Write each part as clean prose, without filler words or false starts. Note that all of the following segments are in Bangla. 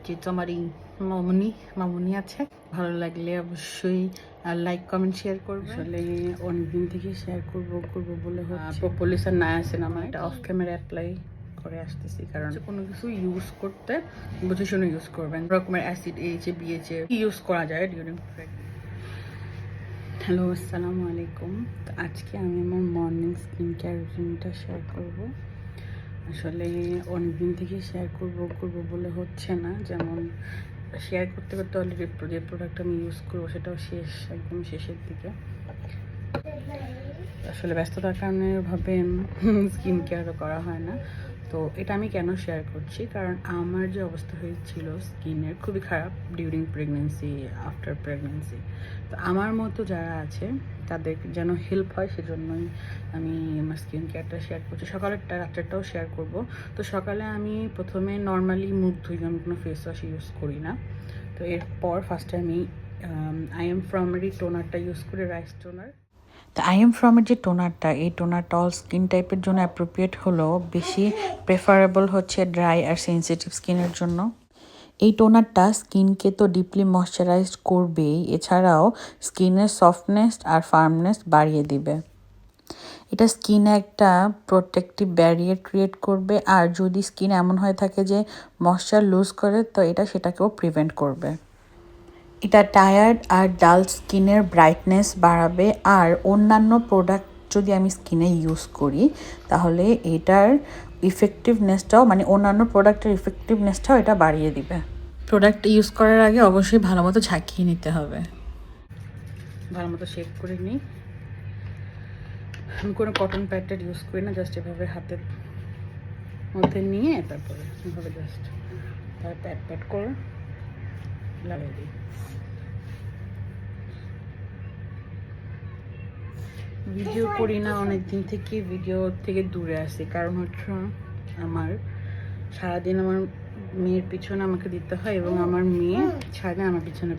যেহেতু আমার এই মামুনি আছে, ভালো লাগলে অবশ্যই লাইক কমেন্ট শেয়ার করবে। আসলে অনেকদিন থেকে শেয়ার করব বলে প্রোপোলিস আর নায়াসিনামাইড এটা অফ ক্যামেরা অ্যাপ্লাই করে আসতেছি, কারণ কোনো কিছু ইউজ করতে বুঝে শুনে ইউজ করবেন। রকমের অ্যাসিড এইচে বিএচে ইউজ করা যায় ডিউরিং প্রেগনেন্সি। হ্যালো, আসসালামু আলাইকুম। তো আজকে আমি আমার মর্নিং স্কিন কেয়ার রুটিনটা শেয়ার করব। আসলে অনেকদিন থেকে শেয়ার করব বলে হচ্ছে না, যেমন শেয়ার করতে অলরেডি যে প্রোডাক্ট আমি ইউজ করবো সেটাও একদম শেষের দিকে। আসলে ব্যস্ততার কারণে ভাবে স্কিন কেয়ারও করা হয় না। তো এটা আমি কেন শেয়ার করছি, কারণ আমার যে অবস্থা হয়েছিল স্কিনের খুবই খারাপ ডিউরিং প্রেগনেন্সি, আফটার প্রেগনেন্সি। তো আমার মতো যারা আছে তাদের যেন হেল্প হয়, সেজন্যই আমি আমার স্কিন কেয়ারটা শেয়ার করছি। সকালেরটা রাত্রেরটাও শেয়ার করব। তো সকালে আমি প্রথমে নর্মালি মুখ ধুই, আমি কোনো ফেস ওয়াশ ইউজ করি না। তো এরপর ফার্স্টে আমি আইএম ফ্রমেরই টোনারটা ইউজ করি, রাইস টোনার। তো আইএম ফ্রমের যে টোনারটা, এই টোনারটা অল স্কিন টাইপের জন্য অ্যাপ্রোপ্রিয়েট হলেও বেশি প্রেফারেবল হচ্ছে ড্রাই আর সেন্সিটিভ স্কিনের জন্য। এই টোনারটা স্কিনকে তো ডিপলি ময়শ্চারাইজড করবেই, এছাড়াও স্কিনের সফটনেস আর ফার্মনেস বাড়িয়ে দিবে। এটা স্কিনে একটা প্রোটেক্টিভ ব্যারিয়ার ক্রিয়েট করবে, আর যদি স্কিন এমন হয়ে থাকে যে ময়শ্চার লুজ করে, তো সেটাকেও প্রিভেন্ট করবে। এটা টায়ার্ড আর ডাল স্কিনের ব্রাইটনেস বাড়াবে, আর অন্যান্য প্রোডাক্ট যদি আমি স্কিনে ইউজ করি তাহলে এটার ইফেক্টিভনেসটাও, মানে অন্যান্য প্রোডাক্টের ইফেক্টিভনেসটাও এটা বাড়িয়ে দিবে। প্রোডাক্ট ইউজ করার আগে অবশ্যই ভালো মতো ঝাঁকিয়ে নিতে হবে। ভালো মতো শেক করে নিই। আমি কোনো কটন প্যাডটা ইউজ করি না, জাস্ট এভাবে হাতের মধ্যে নিয়ে তারপরে এভাবে জাস্ট প্যাড করে লাগাই দিই। ভিডিও করি না অনেকদিন থেকে, ভিডিও থেকে দূরে আসি, কারণ হচ্ছে আমার সারাদিন আমার মেয়ের পিছনে আমাকে দিতে হয়, এবং আমার মেয়ে সারাদিন আমার পিছনে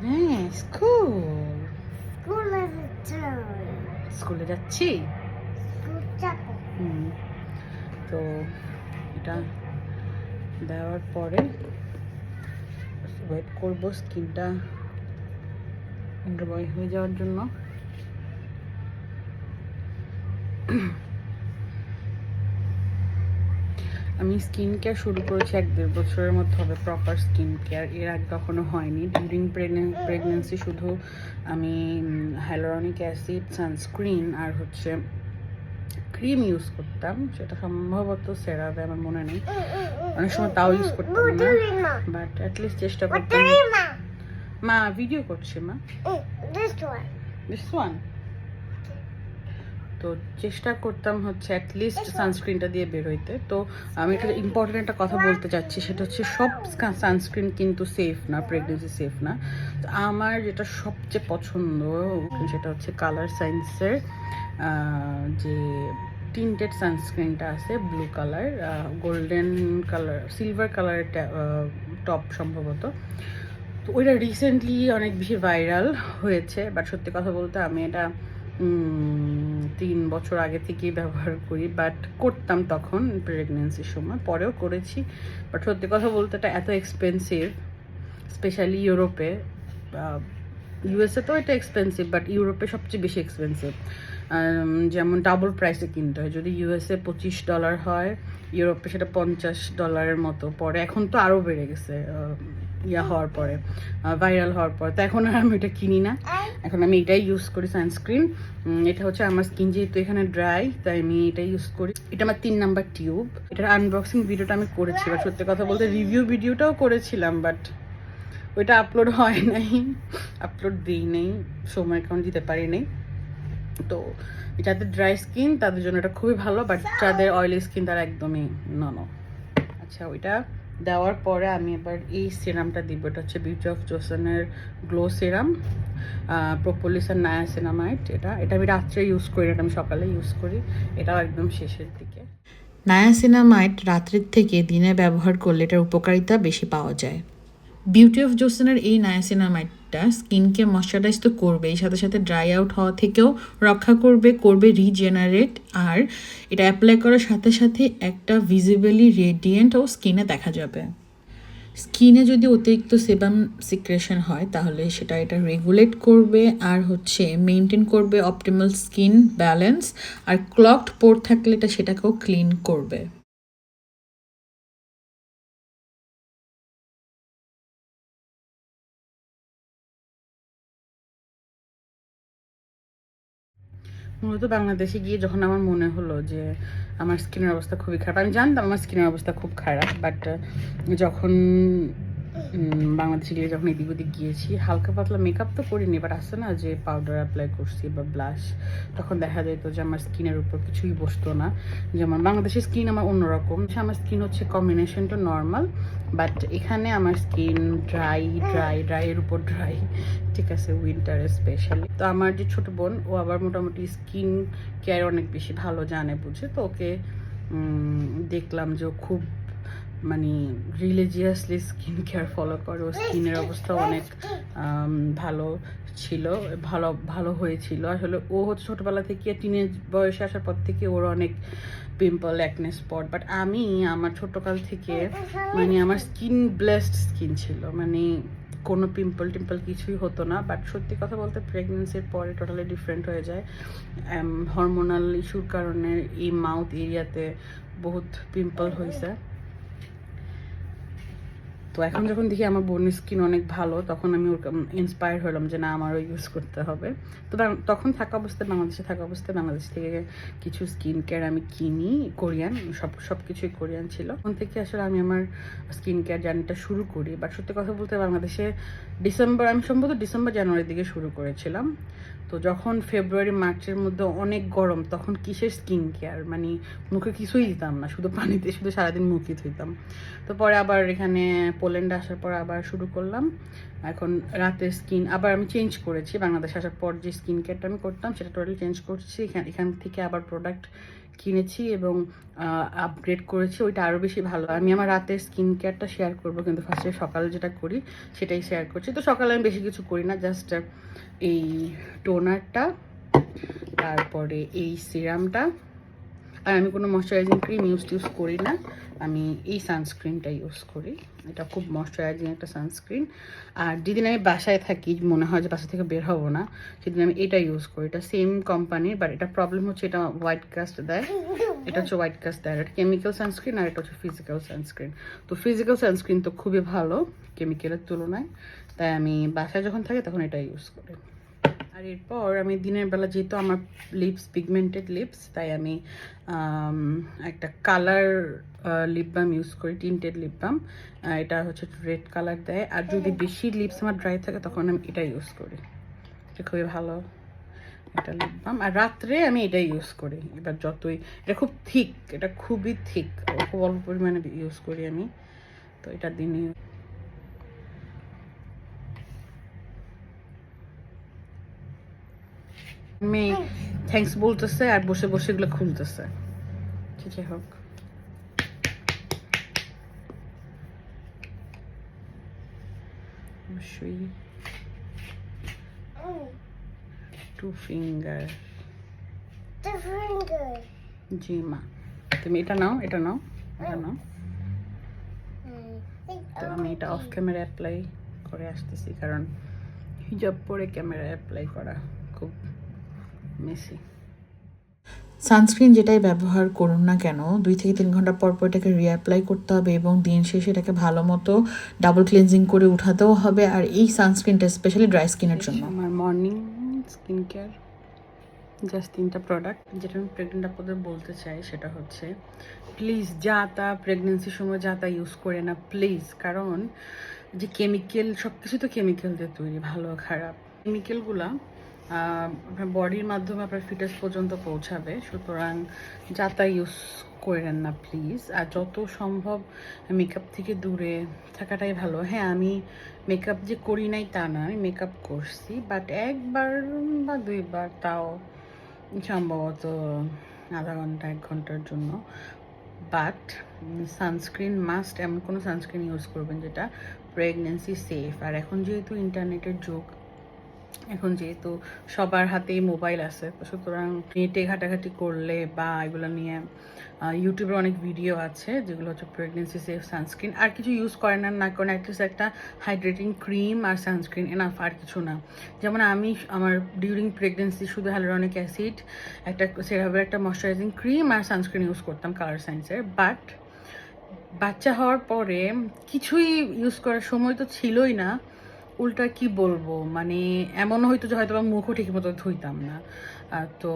হ্যাঁ স্কুলে যাচ্ছি। তো এটা দেওয়ার পরে ওয়েট করবো স্কিনটা ড্রাই হয়ে যাওয়ার জন্য। আমি স্কিন কেয়ার শুরু করেছি 1-1.5 বছরের মধ্যে হবে, প্রপার স্কিন কেয়ার। এর আগে কখনো হয়নি। ডিউরিং প্রেগনেন্সি শুধু আমি হাইলোরনিক অ্যাসিড, সানস্ক্রিন আর হচ্ছে ক্রিম ইউজ করতাম, সেটা সম্ভবত সেরাবে, আমার মনে নেই। অনেক সময় তাও ইউজ করতাম না, বাট অ্যাটলিস্ট চেষ্টা করতাম। মা ভিডিও করছে, মা দিস ওয়ান। তো চেষ্টা করতাম হচ্ছে অ্যাটলিস্ট সানস্ক্রিনটা দিয়ে বের হইতে। তো আমি একটা ইম্পর্টেন্ট একটা কথা বলতে চাচ্ছি, সেটা হচ্ছে সব সানস্ক্রিন কিন্তু সেফ না, প্রেগনেন্সি সেফ না। তো আমার যেটা সবচেয়ে পছন্দ সেটা হচ্ছে কালার সায়েন্সের যে টিন্টেড সানস্ক্রিনটা আছে, blue colour, golden colour, silver কালারের টপ সম্ভবত। তো ওইটা রিসেন্টলি অনেক বেশি ভাইরাল হয়েছে, বাট সত্যি কথা বলতে আমি এটা 3 বছর আগে থেকেই ব্যবহার করি, বাট করতাম তখন প্রেগনেন্সির সময়, পরেও করেছি। বাট সত্যি কথা বলতে এটা এত এক্সপেন্সিভ, স্পেশালি ইউরোপে। ইউএসএ তো এটা এক্সপেন্সিভ, বাট ইউরোপে সবচেয়ে বেশি এক্সপেন্সিভ। যেমন ডাবল প্রাইসে কিনতে হয়। যদি ইউএসএ $25 হয়, ইউরোপে সেটা $50 মতো পড়ে। এখন তো আরও বেড়ে গেছে হওয়ার পরে, ভাইরাল হওয়ার পর। তো এখন আর আমি এটা কিনি না, এখন আমি এটাই ইউজ করি সানস্ক্রিন। এটা হচ্ছে আমার স্কিন যেহেতু এখানে ড্রাই, তাই আমি এটাই ইউজ করি। এটা আমার 3 নাম্বার টিউব। এটার আনবক্সিং ভিডিওটা আমি করেছি, বাট সত্যি কথা বলতে রিভিউ ভিডিওটাও করেছিলাম, বাট ওইটা আপলোড হয় নাই, আপলোড দিই নেই, সময় কারণ দিতে পারি নাই। তো যাদের ড্রাই স্কিন তাদের জন্য এটা খুবই ভালো, বাট যাদের অয়েলি স্কিন তারা একদমই নো। আচ্ছা, ওইটা দেওয়ার পরে আমি এবার এই সিরামটা দিব। এটা হচ্ছে বিউটি অফ জোসনের গ্লো সিরাম, প্রোপোলিস আর নায়াসিনামাইড। এটা আমি রাত্রে ইউজ করি, এটা আমি সকালে ইউজ করি। এটাও একদম শেষের দিকে। নায়াসিনামাইড রাত্রের থেকে দিনে ব্যবহার করলে এটার উপকারিতা বেশি পাওয়া যায়। বিউটি অফ জোসনের এই নায়াসিনামাইডটা প্রোডাক্টটা স্কিনকে ময়শ্চারাইজ তো করবে, এই সাথে সাথে ড্রাই আউট হওয়া থেকেও রক্ষা করবে, করবে রিজেনারেট। আর এটা অ্যাপ্লাই করার সাথে সাথে একটা ভিজিবলি রেডিয়েন্টও স্কিনে দেখা যাবে। স্কিনে যদি অতিরিক্ত সেবাম সিক্রেশন হয় তাহলে সেটা এটা রেগুলেট করবে আর হচ্ছে মেনটেন করবে অপটিমাল স্কিন ব্যালেন্স। আর ক্লগড পোর থাকলে এটা সেটাকেও ক্লিন করবে। মূলত বাংলাদেশে গিয়ে যখন আমার মনে হলো যে আমার স্কিনের অবস্থা খুবই খারাপ, আমি জানতাম আমার স্কিনের অবস্থা খুব খারাপ, বাট যখন বাংলাদেশে গিয়ে যখন এদিক ওদিক গিয়েছি, হালকা পাতলা মেকআপ তো করিনি, বাট আসছে না যে পাউডার অ্যাপ্লাই করছি বা ব্লাশ, তখন দেখা যেত যে আমার স্কিনের উপর কিছুই বসতো না। যেমন বাংলাদেশের স্কিন আমার অন্যরকম, আমার স্কিন হচ্ছে কম্বিনেশনটা নর্মাল, বাট এখানে আমার স্কিন ড্রাই ড্রাই ড্রাইয়ের উপর ড্রাই, ঠিক আছে, উইন্টারে স্পেশালি। তো আমার যে ছোট বোন, ও আবার মোটামুটি স্কিন কেয়ার অনেক বেশি ভালো জানে বুঝে, তো ওকে দেখলাম যে ও খুব মানে রিলিজিয়াসলি স্কিন কেয়ার ফলো করে, ও স্কিনের অবস্থা অনেক ভালো ছিল, ভালো ভালো হয়েছিল। আসলে ও হচ্ছে ছোটোবেলা থেকে টিনেজ বয়সে আসার পর থেকে ওর অনেক পিম্পল, অ্যাকনে স্পট, বাট আমি আমার ছোটকাল থেকে মানে আমার স্কিন ব্লেসড স্কিন ছিল, মানে কোনো পিম্পল টিম্পল কিছুই হতো না। বাট সত্যি কথা বলতে প্রেগনেন্সির পরে টোটালি ডিফারেন্ট হয়ে যায়। হরমোনাল ইস্যুর কারণে এই মাউথ এরিয়াতে বহুত পিম্পল হয়েছে। তো এখন যখন দেখি আমার বোনের স্কিন অনেক ভালো, তখন আমি ওর ইন্সপায়ার হলাম যে না, আমারও ইউজ করতে হবে। তো তখন থাকা অবস্থায়, বাংলাদেশে থাকা অবস্থায় বাংলাদেশ থেকে কিছু স্কিন কেয়ার আমি কিনি, কোরিয়ান, সব কিছুই কোরিয়ান ছিল। তখন থেকে আসলে আমি আমার স্কিন কেয়ার জার্নিটা শুরু করি। বাট সত্যি কথা বলতে বাংলাদেশে আমি সম্ভবত ডিসেম্বর জানুয়ারির দিকে শুরু করেছিলাম। তো যখন ফেব্রুয়ারি মার্চের মধ্যে অনেক গরম, তখন কিসের স্কিন কেয়ার, মানে মুখে কিছুই দিতাম না, শুধু পানিতে শুধু সারাদিন মুখই ধুইতাম। তো পরে আবার এখানে পোল্যান্ডে আসার পর আবার শুরু করলাম। এখন রাতের স্কিন আবার আমি চেঞ্জ করেছি, বাংলাদেশে আসার পর যে স্কিন কেয়ারটা আমি করতাম সেটা টোটালি চেঞ্জ করছি। এখান থেকে আবার প্রোডাক্ট কিনেছি এবং আপগ্রেড করেছি, ওইটা আরও বেশি ভালো। আমি আমার রাতের স্কিন কেয়ারটা শেয়ার করবো, কিন্তু ফার্স্টে সকালে যেটা করি সেটাই শেয়ার করছি। তো সকালে আমি বেশি কিছু করি না, জাস্ট এই টোনারটা, তারপরে এই সিরামটা, আর আমি কোনো ময়শ্চারাইজিং ক্রিম ইউজ করি না, আমি এই সানস্ক্রিনটা ইউজ করি। এটা খুব ময়শ্চারাইজিং একটা সানস্ক্রিন। আর যেদিন আমি বাসায় থাকি, মনে হয় যে বাসা থেকে বের হবো না, সেদিন আমি এটা ইউজ করি। এটা সেম কোম্পানির, বাট এটা প্রবলেম হচ্ছে এটা হোয়াইট কাস্ট দেয়। এটা হচ্ছে হোয়াইট কাস্ট দেয়, এটা কেমিক্যাল সানস্ক্রিন, আর এটা হচ্ছে ফিজিক্যাল সানস্ক্রিন। তো ফিজিক্যাল সানস্ক্রিন তো খুবই ভালো কেমিক্যালের তুলনায়, তাই আমি বাসায় যখন থাকি তখন এটা ইউজ করি। আর এরপর আমি দিনের বেলা, যেহেতু আমার লিপস পিগমেন্টেড লিপস, তাই আমি একটা কালার লিপ বাম ইউজ করি, টিন্টেড লিপ বাম। এটা হচ্ছে রেড কালার দেয়। আর যদি বেশি লিপস আমার ড্রাই থাকে তখন আমি এটা ইউজ করি, এটা খুবই ভালো একটা লিপ বাম। আর রাত্রে আমি এটা ইউজ করি। এবার যতই এটা খুব থিক, এটা খুবই থিক, খুব অল্প পরিমাণে ইউজ করি আমি, তো এটা দিনে মেয়ে থ্যাঙ্কস বলতেছে আর বসে বসে এগুলো খুলতেছে। ঠিক হোক, অবশ্যই টু ফিঙ্গার। জি মা, তুমি এটা নাও, এটা নাও, এটা নাও। তো আমি এটা অফ ক্যামেরা অ্যাপ্লাই করে আসতেছি, কারণ হিজাব পরে ক্যামেরা অ্যাপ্লাই করা খুব মেসি। সানস্ক্রিন যেটাই ব্যবহার করুন না কেন 2 থেকে 3 ঘন্টা পর পর এটাকে রিঅ্যাপ্লাই করতে হবে এবং দিন শেষে এটাকে ভালো মতো ডাবল ক্লিনজিং করে উঠাতেও হবে। আর এই সানস্ক্রিনটা স্পেশালি ড্রাই স্কিনের জন্য। আমার মর্নিং স্কিন কেয়ার জাস্ট 3টা প্রোডাক্ট, যেটা আমি প্রেগনেন্ট আপনাদের বলতে চাই সেটা হচ্ছে, প্লিজ যা তা প্রেগনেন্সির সময় যা তা ইউজ করে না প্লিজ, কারণ যে কেমিক্যাল, সব কিছু তো কেমিক্যাল দিয়ে তৈরি, ভালো খারাপ। কেমিক্যালগুলো আপনার বডির মাধ্যমে আপনার ফিটাস পর্যন্ত পৌঁছাবে, সুতরাং যা তা ইউজ করেন না প্লিজ। আর যত সম্ভব মেকআপ থেকে দূরে থাকাটাই ভালো। হ্যাঁ, আমি মেকআপ যে করি নাই তা না, আমি মেকআপ করছি, বাট 1বার বা 2বার, তাও সম্ভবত আধা ঘন্টা 1 ঘন্টার জন্য। বাট সানস্ক্রিন মাস্ট, এমন কোনো সানস্ক্রিন ইউজ করবেন যেটা প্রেগনেন্সি সেফ। আর এখন যেহেতু ইন্টারনেটের যুগ, এখন যেহেতু সবার হাতেই মোবাইল আছে, তো সুতরাং নেটে ঘাটাঘাটি করলে বা এগুলো নিয়ে ইউটিউবে অনেক ভিডিও আছে যেগুলো হচ্ছে প্রেগনেন্সি সেফ সানস্ক্রিন। আর কিছু ইউজ করেন না কারণ অ্যাটলিস্ট একটা হাইড্রেটিং ক্রিম আর সানস্ক্রিন এনাফ, আর কিছু না। যেমন আমি আমার ডিউরিং প্রেগনেন্সি শুধু হ্যালুরনিক অ্যাসিড, একটা সেরাভের একটা ময়শ্চারাইজিং ক্রিম আর সানস্ক্রিন ইউজ করতাম কালার সায়েন্সের। বাট বাচ্চা হওয়ার পরে কিছুই ইউজ করার সময় তো ছিলই না, উল্টা কি বলবো, মানে এমনও হয়তো যে হয়তো বা মুখও ঠিক মতো ধুইতাম না। তো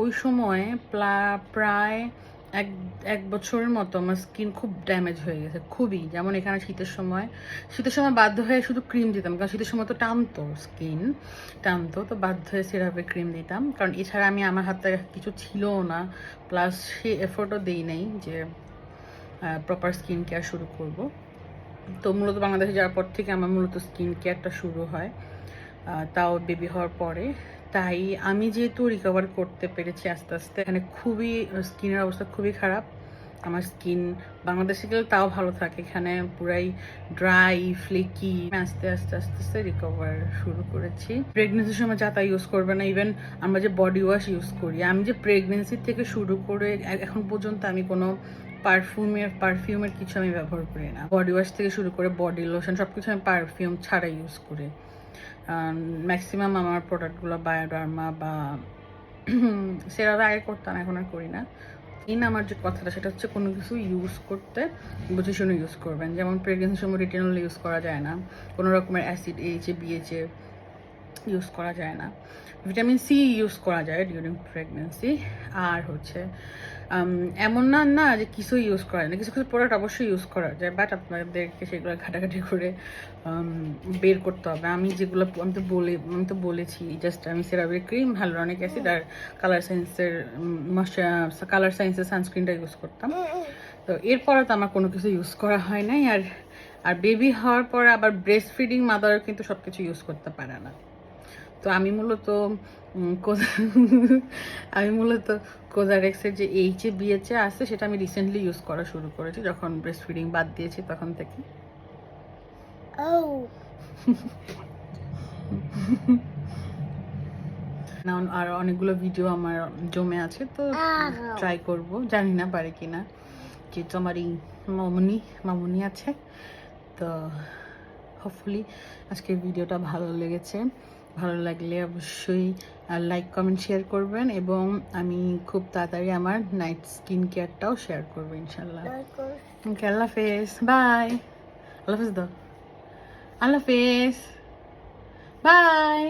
ওই সময় প্রায় এক এক বছরের মতো আমার স্কিন খুব ড্যামেজ হয়ে গেছে, খুবই। যেমন এখানে শীতের সময় বাধ্য হয়ে শুধু ক্রিম দিতাম, কারণ শীতের সময় তো স্কিন টানতো, তো বাধ্য হয়ে সেরাপে ক্রিম দিতাম, কারণ এছাড়া আমি আমার হাতে কিছু ছিলও না, প্লাস সে এফোর্টও দিই নাই যে প্রপার স্কিন কেয়ার শুরু করব। তো মূলত বাংলাদেশে যাওয়ার পর থেকে আমার মূলত স্কিন কেয়ারটা শুরু হয়, তাও বেবি হওয়ার পরে। তাই আমি যেহেতু রিকভার করতে পেরেছি আস্তে আস্তে, এখানে খুবই স্কিনের অবস্থা খুবই খারাপ। আমার স্কিন বাংলাদেশে গেলে তাও ভালো থাকে, এখানে পুরাই ড্রাই ফ্লেকি। আস্তে আস্তে আস্তে আস্তে রিকভার শুরু করেছি। প্রেগনেন্সির সময় যা তা ইউজ করবে না। ইভেন আমরা যে বডি ওয়াশ ইউজ করি, আমি যে প্রেগনেন্সি থেকে শুরু করে এখন পর্যন্ত আমি কোনো পারফিউমের কিছু আমি ব্যবহার করি না। বডি ওয়াশ থেকে শুরু করে বডি লোশন সব কিছু আমি পারফিউম ছাড়া ইউজ করি। ম্যাক্সিমাম আমার প্রোডাক্টগুলো বায়োডার্মা বা সেরাভে আগে করতাম, এখন আর করি না। আমার যে কথাটা সেটা হচ্ছে কোনো কিছু ইউজ করতে বুঝে শুনে ইউজ করবেন। যেমন প্রেগনেন্সির সময় রিটেনল ইউজ করা যায় না, কোনো রকমের অ্যাসিড বিএচএ ইউজ করা যায় না। ভিটামিন সি ইউজ করা যায় ডিউরিং প্রেগনেন্সি। আর হচ্ছে এমন না যে কিছু ইউজ করা যায় না, কিছু কিছু প্রোডাক্ট অবশ্যই ইউজ করা যায়, বাট আপনাদেরকে সেগুলো ঘাটাঘাটি করে বের করতে হবে। আমি যেগুলো আমি তো বলেছি, জাস্ট আমি সেরাভের ক্রিম, হ্যালুরনিক অ্যাসিড আর কালার সায়েন্সের সানস্ক্রিনটা ইউজ করতাম। তো এরপরে তো আমার কোনো কিছু ইউজ করা হয় নাই। আর বেবি হওয়ার পর আবার ব্রেস্ট ফিডিং মাদারও কিন্তু সব কিছু ইউজ করতে পারে না। তো আমি মূলত কোজারেক্সের যে বিএচএ আছে সেটা আমি রিসেন্টলি ইউজ করা শুরু করেছি, যখন ব্রেস্ট ফিডিং বাদ দিয়েছি তখন থেকে। আর অনেকগুলো ভিডিও আমার জমে আছে, তো ট্রাই করব, জানি না পারে কিনা, যেহেতু আমার এই মামুনি আছে। তো হোপফুলি আজকের ভিডিওটা ভালো লেগেছে। ভালো লাগলে অবশ্যই লাইক কমেন্ট শেয়ার করবেন, এবং আমি খুব তাড়াতাড়ি আমার নাইট স্কিন কেয়ারটাও শেয়ার করবো ইনশাল্লাহ। ওকে, আল্লাহ হাফেজ, বাই। আল্লাহ হাফেজ দাও, আল্লাহ হাফেজ, বাই।